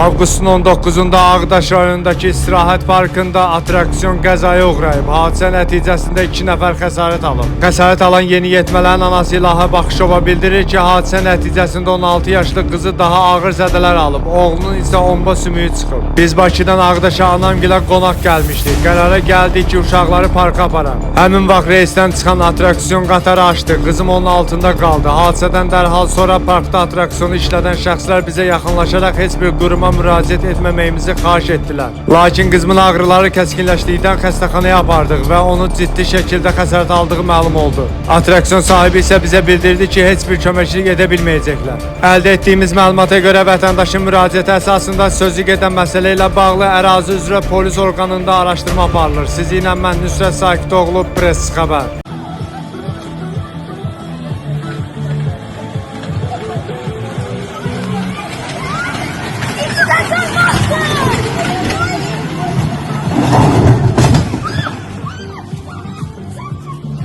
Avqustun 19-da Ağdaş rayonundakı istirahət parkında atraksiyon qəzaya uğrayıb. Hadisə nəticəsində 2 nəfər xəsarət alıb. Xəsarət alan yeniyetmələrin anası İlahə Baxışova bildirir ki, hadisə nəticəsində 16 yaşlı qızı daha ağır zədələr alıb. Oğlunun isə omba sümüyü çıxıb. Biz Bakıdan Ağdaşa anamgilə qonaq gəlmişdik. Qərara gəldik ki, uşaqları parka aparaq. Həmin vaxt reysdən çıxan atraksiyon qatarı açdı. Qızım onun altında qaldı. Hadisədən dərhal sonra parkda atraksiyonu işlədən şəxslər bizə yaxınlaşaraq heç bir quruma müraciət etməməyimizi xahiş etdilər. Lakin qızımın ağrıları kəskinləşdikdən xəstəxanaya apardıq və onu ciddi şəkildə xəsarət aldığı məlum oldu. Atraksiyon sahibi isə bizə bildirdi ki, heç bir köməkçilik edə bilməyəcəklər. Əldə etdiyimiz məlumata görə vətəndaşın müraciəti əsasında sözü gedən məsələ ilə bağlı ərazi üzrə polis orqanında araşdırma aparılır. Sizi ilə mən Nüsrət Sakidoğlu, Press xəbər.